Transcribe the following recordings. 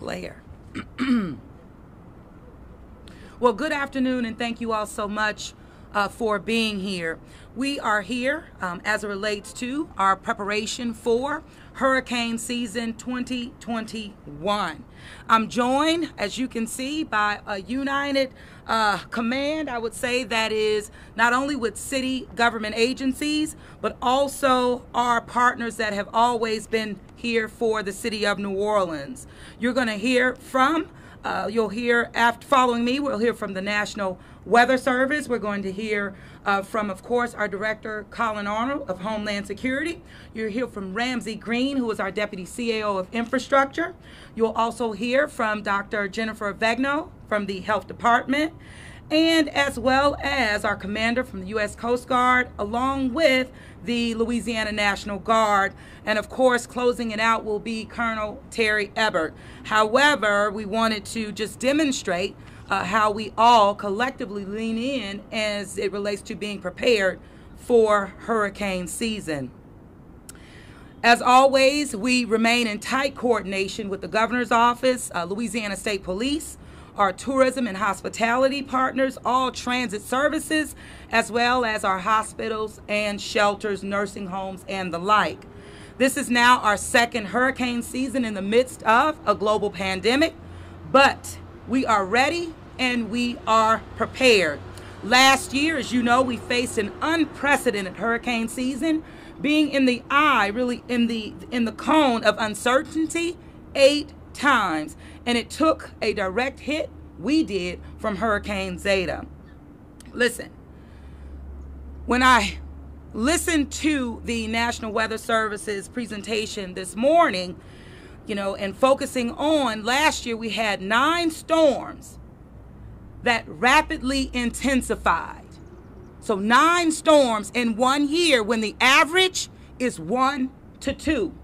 player. Well, good afternoon, and thank you all so much for being here. We are here as it relates to our preparation for hurricane season 2021. I'm joined, as you can see, by a united command, I would say, that is not only with city government agencies, but also our partners that have always been here for the city of New Orleans. You're going to hear from you'll hear, after following me, we'll hear from the National Weather Service. We're going to hear from, of course, our Director, Colin Arnold of Homeland Security. You'll hear from Ramsey Green, who is our Deputy CAO of Infrastructure. You'll also hear from Dr. Jennifer Vegno from the Health Department, and as well as our commander from the U.S. Coast Guard, along with the Louisiana National Guard. And of course, closing it out will be Colonel Terry Ebert. However, we wanted to just demonstrate how we all collectively lean in as it relates to being prepared for hurricane season. As always, we remain in tight coordination with the Governor's Office, Louisiana State Police, our tourism and hospitality partners, all transit services, as well as our hospitals and shelters, nursing homes, and the like. This is now our second hurricane season in the midst of a global pandemic, but we are ready and we are prepared. Last year, as you know, we faced an unprecedented hurricane season, being in the eye, really in the cone of uncertainty 8 times, and it took a direct hit, we did, from Hurricane Zeta. Listen, when I listened to the National Weather Service's presentation this morning, and focusing on last year, we had 9 storms that rapidly intensified. So 9 storms in 1 year when the average is 1 to 2.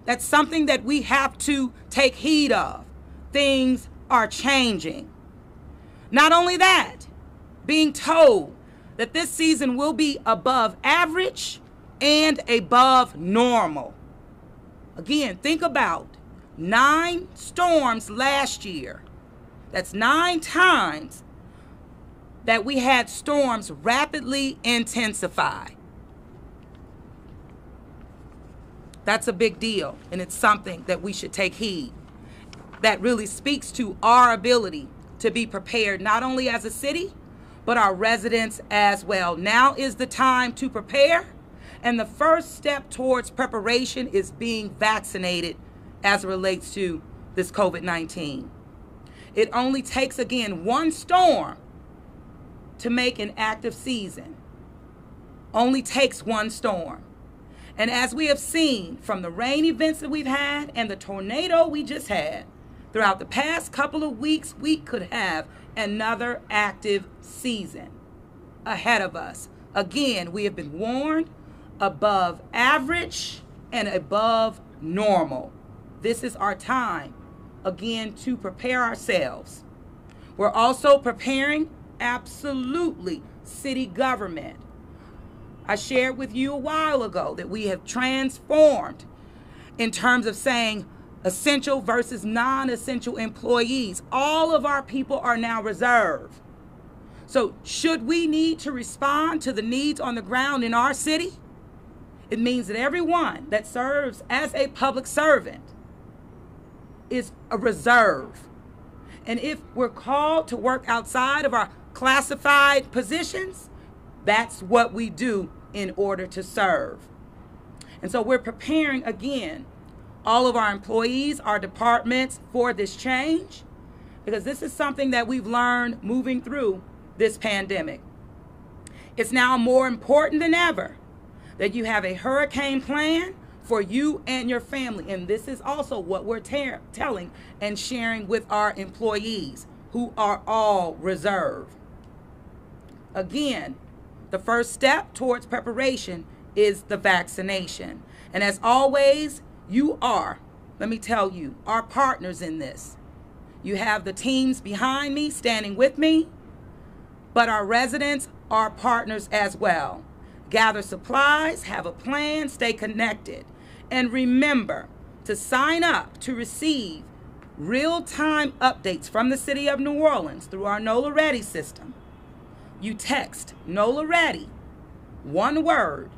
That's something that we have to take heed of. Things are changing. Not only that, being told that this season will be above average and above normal. Again, think about 9 storms last year. That's 9 times that we had storms rapidly intensify. That's a big deal, and it's something that we should take heed. That really speaks to our ability to be prepared, not only as a city, but our residents as well. Now is the time to prepare, and the first step towards preparation is being vaccinated as it relates to this COVID-19. It only takes, again, 1 storm to make an active season. Only takes 1 storm. And as we have seen from the rain events that we've had and the tornado we just had, throughout the past couple of weeks, we could have another active season ahead of us. Again, we have been warned above average and above normal. This is our time, again, to prepare ourselves. We're also preparing, absolutely, city government. I shared with you a while ago that we have transformed in terms of saying essential versus non-essential employees. All of our people are now reserved. So should we need to respond to the needs on the ground in our city, it means that everyone that serves as a public servant is a reserve. And if we're called to work outside of our classified positions, that's what we do in order to serve. And so we're preparing, again, all of our employees, our departments, for this change, because this is something that we've learned moving through this pandemic. It's now more important than ever that you have a hurricane plan for you and your family. And this is also what we're telling and sharing with our employees, who are all reserved. Again, the first step towards preparation is the vaccination. And as always, you are, let me tell you, our partners in this. You have the teams behind me standing with me, but our residents are partners as well. Gather supplies, have a plan, stay connected, and remember to sign up to receive real-time updates from the city of New Orleans through our NOLA Ready system, you text NOLA Ready, one word,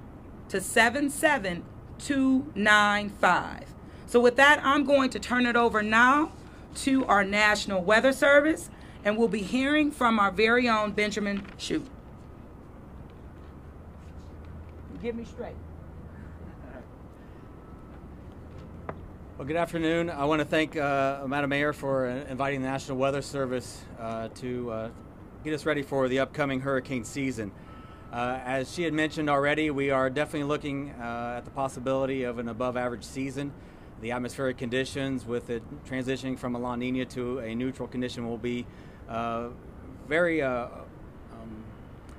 to 77295. So with that, I'm going to turn it over now to our National Weather Service, and we'll be hearing from our very own Benjamin Shute. Get me straight. Well, good afternoon. I want to thank Madam Mayor for inviting the National Weather Service to get us ready for the upcoming hurricane season. As she had mentioned already, we are definitely looking at the possibility of an above average season. The atmospheric conditions with it transitioning from a La Nina to a neutral condition will be very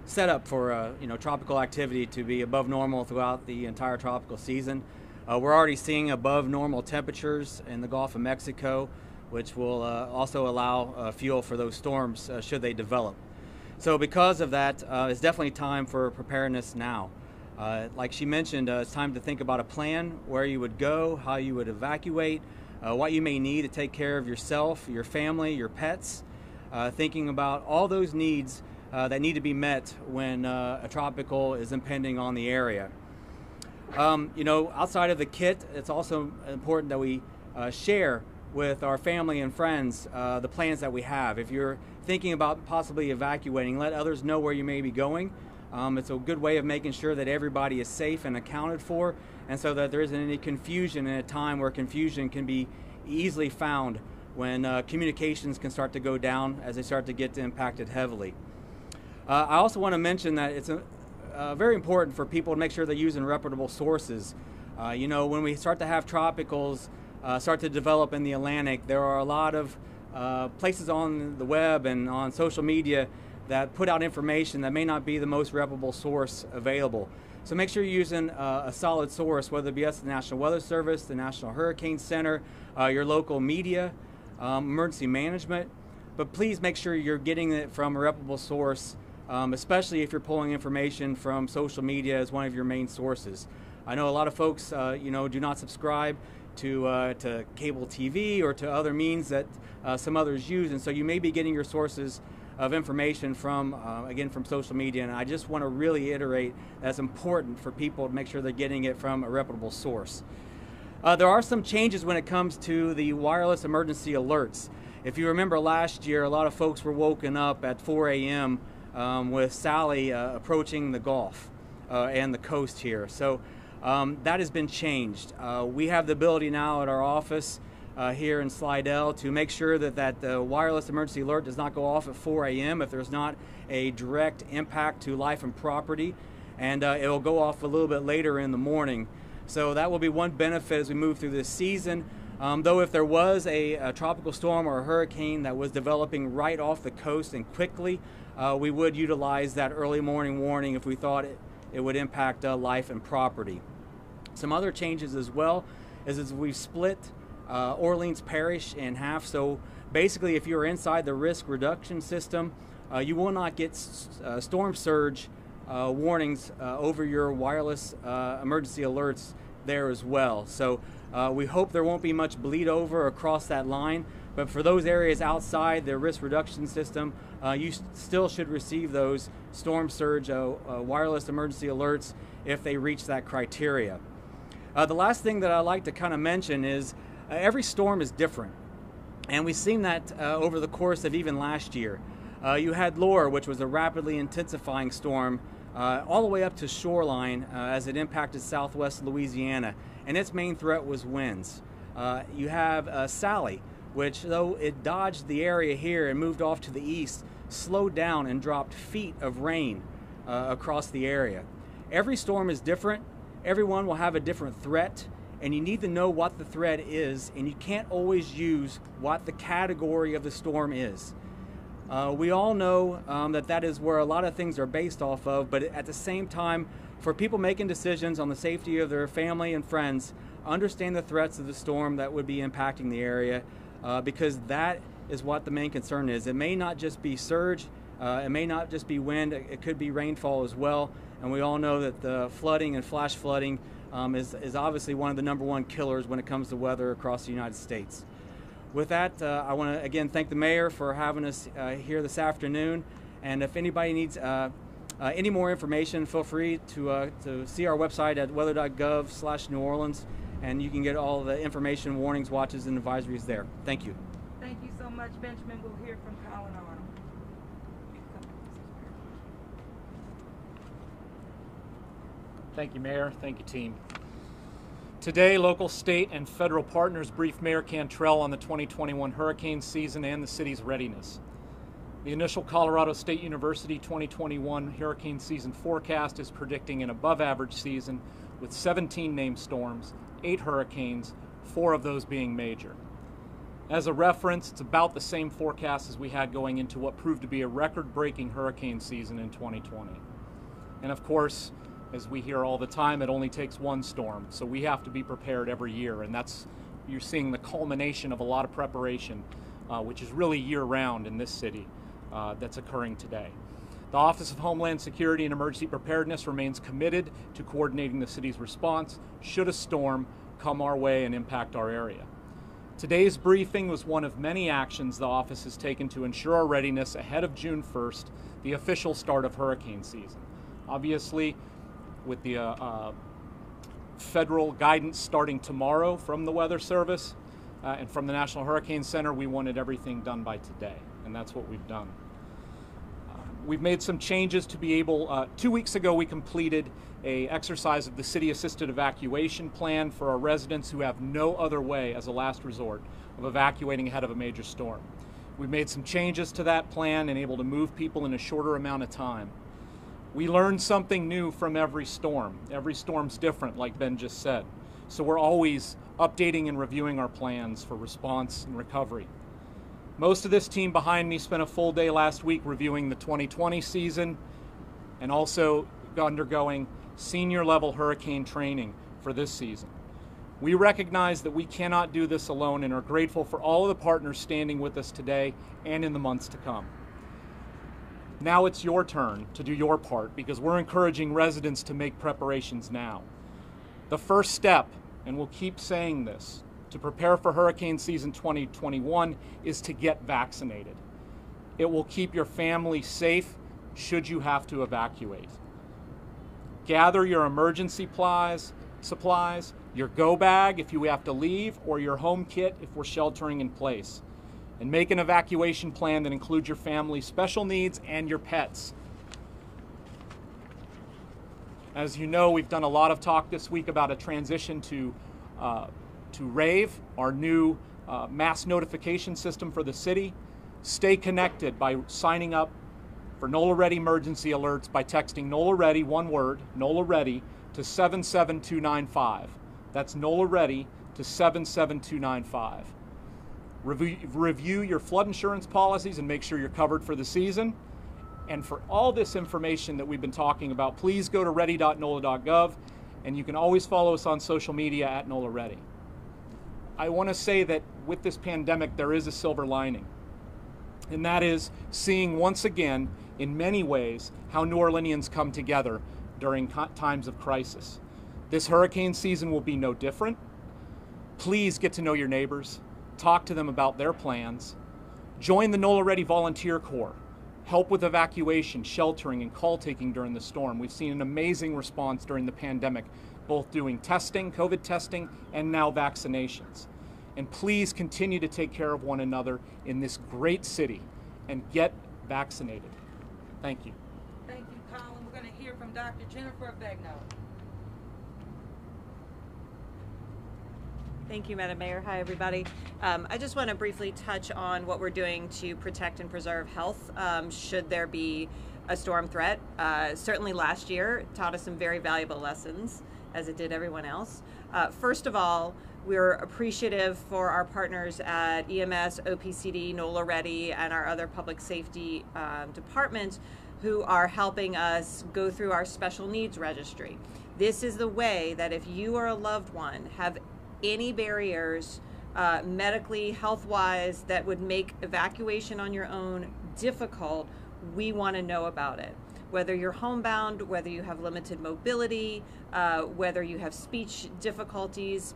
set up for tropical activity to be above normal throughout the entire tropical season. We're already seeing above normal temperatures in the Gulf of Mexico, which will also allow fuel for those storms should they develop. So because of that, it's definitely time for preparedness now. Like she mentioned, it's time to think about a plan, where you would go, how you would evacuate, what you may need to take care of yourself, your family, your pets, thinking about all those needs that need to be met when a tropical is impending on the area. Outside of the kit, it's also important that we share with our family and friends the plans that we have. If you're thinking about possibly evacuating, let others know where you may be going. It's a good way of making sure that everybody is safe and accounted for, and so that there isn't any confusion in a time where confusion can be easily found when communications can start to go down as they start to get impacted heavily. I also want to mention that it's very important for people to make sure they're using reputable sources. When we start to have tropicals start to develop in the Atlantic, there are a lot of places on the web and on social media that put out information that may not be the most reputable source available. So make sure you're using a solid source, whether it be us, the National Weather Service, the National Hurricane Center, your local media, emergency management. But please make sure you're getting it from a reputable source, especially if you're pulling information from social media as one of your main sources. I know a lot of folks, do not subscribe to cable TV or to other means that some others use, and so you may be getting your sources of information from, again, from social media, and I just want to really iterate that it's important for people to make sure they're getting it from a reputable source. There are some changes when it comes to the wireless emergency alerts. If you remember last year, a lot of folks were woken up at 4 a.m. With Sally approaching the Gulf and the coast here. So that has been changed. We have the ability now at our office here in Slidell to make sure that the wireless emergency alert does not go off at 4 a.m. if there's not a direct impact to life and property, and it will go off a little bit later in the morning. So that will be one benefit as we move through this season. Though if there was a tropical storm or a hurricane that was developing right off the coast and quickly, we would utilize that early morning warning if we thought it would impact life and property. Some other changes as well is we've split Orleans Parish in half. So basically, if you're inside the risk reduction system, you will not get storm surge warnings over your wireless emergency alerts there as well. So we hope there won't be much bleed over across that line, but for those areas outside the risk reduction system, you still should receive those storm surge wireless emergency alerts if they reach that criteria. The last thing that I'd like to kind of mention is every storm is different, and we've seen that over the course of even last year. You had Laura, which was a rapidly intensifying storm all the way up to shoreline as it impacted southwest Louisiana, and its main threat was winds. You have Sally, which, though it dodged the area here and moved off to the east, slowed down and dropped feet of rain across the area. Every storm is different. Everyone will have a different threat, and you need to know what the threat is, and you can't always use what the category of the storm is. We all know that is where a lot of things are based off of, but at the same time, for people making decisions on the safety of their family and friends, understand the threats of the storm that would be impacting the area, because that is what the main concern is. It may not just be surge, it may not just be wind, it could be rainfall as well, and we all know that the flooding and flash flooding is obviously one of the #1 killers when it comes to weather across the United States. With that, I want to again thank the mayor for having us here this afternoon. And if anybody needs any more information, feel free to see our website at weather.gov/New Orleans, and you can get all the information, warnings, watches, and advisories there. Thank you. Thank you so much, Benjamin. We'll hear from Colin Arnold. Thank you, Mayor. Thank you, team. Today, local, state, and federal partners briefed Mayor Cantrell on the 2021 hurricane season and the city's readiness. The initial Colorado State University 2021 hurricane season forecast is predicting an above-average season with 17 named storms, 8 hurricanes, 4 of those being major. As a reference, it's about the same forecast as we had going into what proved to be a record-breaking hurricane season in 2020. And of course, as we hear all the time, it only takes one storm, so we have to be prepared every year, and you're seeing the culmination of a lot of preparation, which is really year-round in this city, that's occurring today. The Office of Homeland Security and Emergency Preparedness remains committed to coordinating the city's response should a storm come our way and impact our area. Today's briefing was one of many actions the office has taken to ensure our readiness ahead of June 1st, the official start of hurricane season. Obviously, with the federal guidance starting tomorrow from the Weather Service and from the National Hurricane Center, we wanted everything done by today, and that's what we've done. We've made some changes to be able, 2 weeks ago we completed an exercise of the city assisted evacuation plan for our residents who have no other way as a last resort of evacuating ahead of a major storm. We've made some changes to that plan and able to move people in a shorter amount of time. We learn something new from every storm. Every storm's different, like Ben just said. So we're always updating and reviewing our plans for response and recovery. Most of this team behind me spent a full day last week reviewing the 2020 season and also undergoing senior level hurricane training for this season. We recognize that we cannot do this alone and are grateful for all of the partners standing with us today and in the months to come. Now it's your turn to do your part because we're encouraging residents to make preparations now. The first step, and we'll keep saying this, to prepare for hurricane season 2021 is to get vaccinated. It will keep your family safe should you have to evacuate. Gather your emergency supplies, your go bag if you have to leave, or your home kit if we're sheltering in place. And make an evacuation plan that includes your family's special needs and your pets. As you know, we've done a lot of talk this week about a transition to RAVE, our new mass notification system for the city. Stay connected by signing up for NOLA Ready emergency alerts by texting NOLA Ready, one word, NOLA Ready, to 77295. That's NOLA Ready to 77295. Review your flood insurance policies and make sure you're covered for the season. And for all this information that we've been talking about, please go to ready.nola.gov, and you can always follow us on social media at NOLA Ready. I want to say that with this pandemic, there is a silver lining, and that is seeing once again, in many ways, how New Orleanians come together during times of crisis. This hurricane season will be no different. Please get to know your neighbors. Talk to them about their plans. Join the NOLA Ready Volunteer Corps. Help with evacuation, sheltering, and call taking during the storm. We've seen an amazing response during the pandemic, both doing testing, COVID testing, and now vaccinations. And please continue to take care of one another in this great city and get vaccinated. Thank you. Thank you, Colin. We're going to hear from Dr. Jennifer Begnaud. Thank you, Madam Mayor. Hi, everybody. I just want to briefly touch on what we're doing to protect and preserve health should there be a storm threat. Certainly last year taught us some very valuable lessons, as it did everyone else. First of all, we're appreciative for our partners at EMS, OPCD, NOLA Ready, and our other public safety departments who are helping us go through our special needs registry. This is the way that if you or a loved one have any barriers medically, health-wise, that would make evacuation on your own difficult, we want to know about it. Whether you're homebound, whether you have limited mobility, whether you have speech difficulties,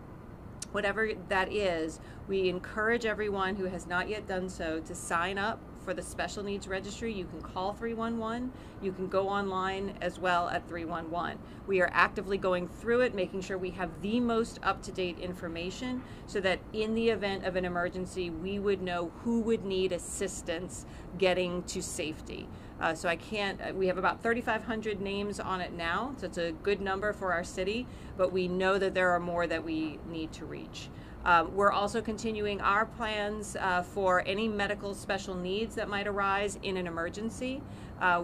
whatever that is, we encourage everyone who has not yet done so to sign up for the Special Needs Registry. You can call 311. You can go online as well at 311. We are actively going through it, making sure we have the most up-to-date information so that in the event of an emergency, we would know who would need assistance getting to safety. So we have about 3,500 names on it now, so it's a good number for our city, but we know that there are more that we need to reach. We're also continuing our plans for any medical special needs that might arise in an emergency.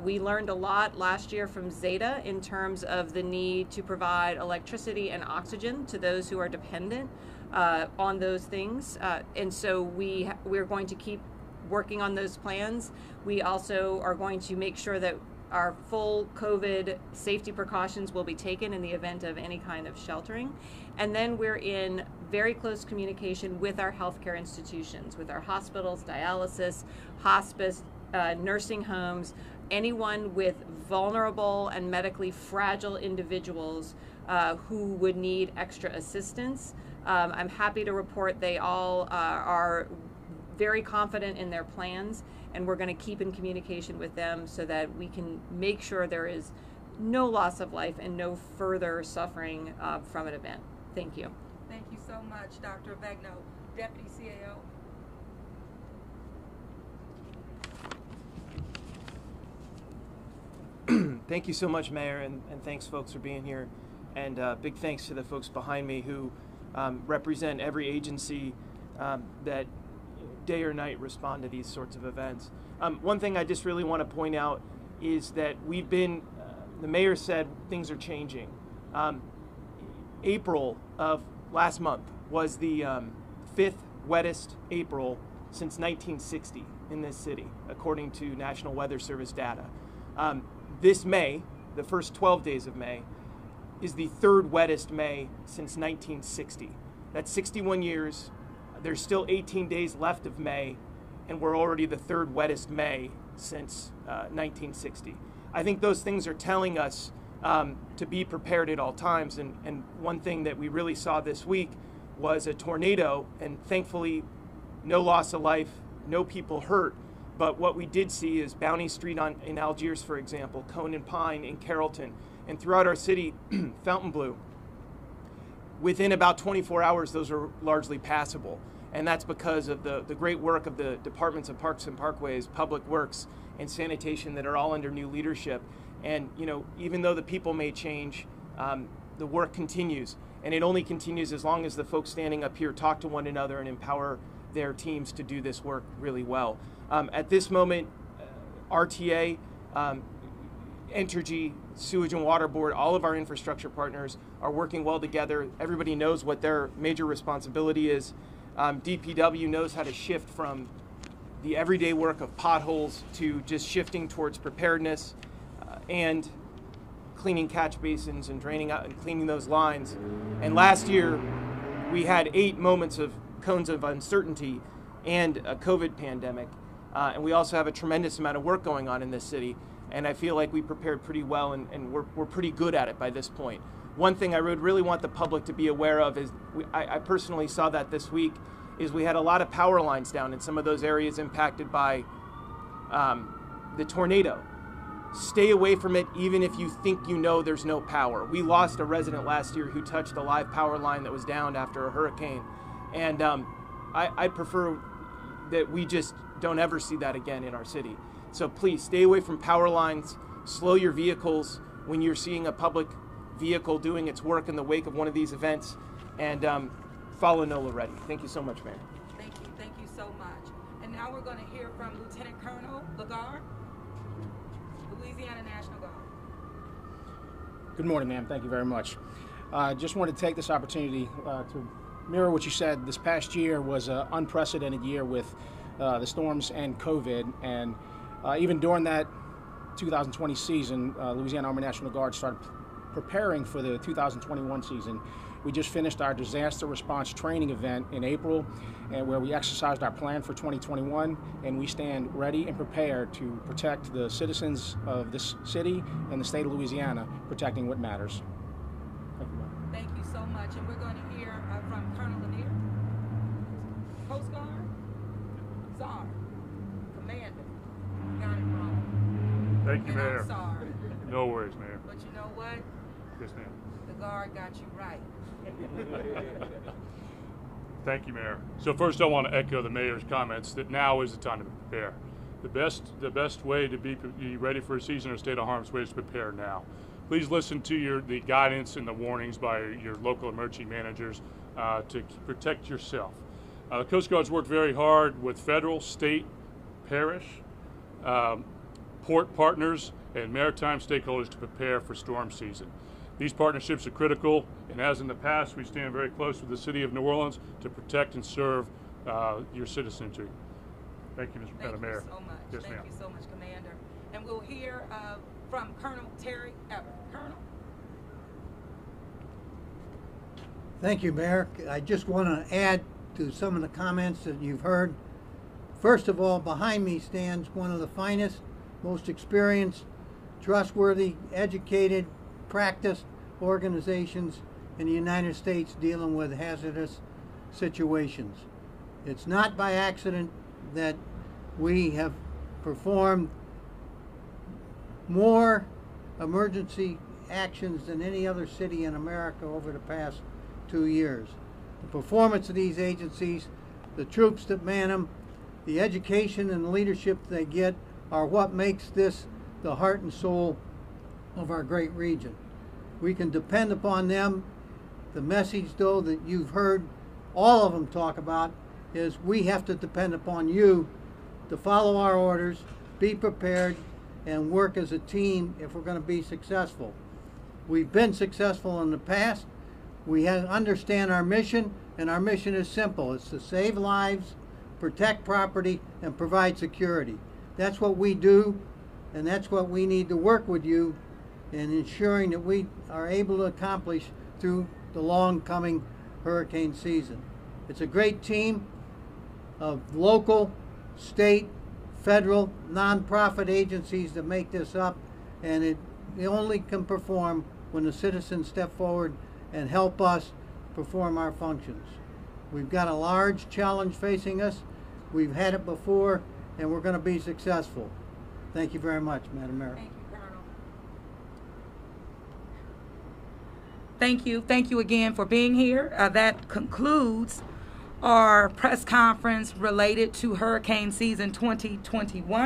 We learned a lot last year from Zeta in terms of the need to provide electricity and oxygen to those who are dependent on those things. And so we're going to keep working on those plans. We also are going to make sure that our full COVID safety precautions will be taken in the event of any kind of sheltering. And then we're in very close communication with our healthcare institutions, with our hospitals, dialysis, hospice, nursing homes, anyone with vulnerable and medically fragile individuals who would need extra assistance. I'm happy to report they all are very confident in their plans, and we're going to keep in communication with them so that we can make sure there is no loss of life and no further suffering from an event. Thank you. Thank you so much, Dr. Avegno. Deputy CAO. Thank you so much, Mayor, and thanks, folks, for being here. And big thanks to the folks behind me who represent every agency that day or night respond to these sorts of events. One thing I just really want to point out is that we've been, the mayor said things are changing. April of last month was the 5th wettest April since 1960 in this city, according to National Weather Service data. This May, the first 12 days of May, is the 3rd wettest May since 1960. That's 61 years. There's still 18 days left of May, and we're already the 3rd wettest May since 1960. I think those things are telling us to be prepared at all times, and one thing that we really saw this week was a tornado, and thankfully no loss of life, no people hurt, but what we did see is Bounty Street in Algiers, for example, Cone and Pine in Carrollton, and throughout our city, Fontainebleau. Within about 24 hours, those are largely passable. And that's because of the great work of the Departments of Parks and Parkways, Public Works, and Sanitation that are all under new leadership. And, you know, even though the people may change, the work continues. And it only continues as long as the folks standing up here talk to one another and empower their teams to do this work really well. At this moment, RTA, Entergy, Sewage and Water Board, all of our infrastructure partners are working well together. Everybody knows what their major responsibility is. DPW knows how to shift from the everyday work of potholes to just shifting towards preparedness and cleaning catch basins and draining out and cleaning those lines. And last year, we had 8 moments of cones of uncertainty and a COVID pandemic. And we also have a tremendous amount of work going on in this city. And I feel like we prepared pretty well, and we're pretty good at it by this point. One thing I would really want the public to be aware of is, I personally saw that this week, is we had a lot of power lines down in some of those areas impacted by the tornado. Stay away from it even if you think you know there's no power. We lost a resident last year who touched a live power line that was downed after a hurricane. And I'd prefer that we just don't ever see that again in our city. So please stay away from power lines, slow your vehicles when you're seeing a public vehicle doing its work in the wake of one of these events, and follow NOLA ready. Thank you so much, Mayor. Thank you so much. And now we're going to hear from Lieutenant Colonel Lagarde, Louisiana National Guard. Good morning, ma'am. Thank you very much. Just wanted to take this opportunity to mirror what you said. This past year was an unprecedented year with the storms and COVID, and even during that 2020 season, Louisiana Army National Guard started preparing for the 2021 season. We just finished our disaster response training event in April, and where we exercised our plan for 2021, and we stand ready and prepared to protect the citizens of this city and the state of Louisiana, protecting what matters. Thank you, ma'am. Thank you so much, and we're going to hear from Colonel Lanier. Sorry. Commander, you got it wrong. Thank you, And Mayor. I'm sorry. No worries, Mayor. But you know what? Yes, ma'am. The guard got you right. Thank you, Mayor. So first, I want to echo the mayor's comments that now is the time to prepare. The best way to be ready for a season or state of harm's way is to prepare now. Please listen to the guidance and the warnings by your local emergency managers to protect yourself. The Coast Guard's worked very hard with federal, state, parish, port partners, and maritime stakeholders to prepare for storm season. These partnerships are critical, and as in the past, we stand very close with the City of New Orleans to protect and serve your citizenry. Thank you, Madam Mayor. Thank you so much. Yes, Thank ma'am. you so much, Commander. And we'll hear from Colonel Terry Everett. Colonel? Thank you, Mayor. I just want to add to some of the comments that you've heard. First of all, behind me stands one of the finest, most experienced, trustworthy, educated, practiced organizations in the United States dealing with hazardous situations. It's not by accident that we have performed more emergency actions than any other city in America over the past 2 years. The performance of these agencies, the troops that man them, the education and the leadership they get are what makes this the heart and soul of our great region. We can depend upon them. The message, though, that you've heard all of them talk about is we have to depend upon you to follow our orders, be prepared, and work as a team if we're going to be successful. We've been successful in the past. We understand our mission, and our mission is simple. It's to save lives, protect property, and provide security. That's what we do, and that's what we need to work with you in ensuring that we are able to accomplish through the long coming hurricane season. It's a great team of local, state, federal, nonprofit agencies that make this up, and it only can perform when the citizens step forward and help us perform our functions. We've got a large challenge facing us. We've had it before, and we're going to be successful. Thank you very much, Madam Mayor. Thank you, Colonel. Thank you. Thank you again for being here. That concludes our press conference related to hurricane season 2021.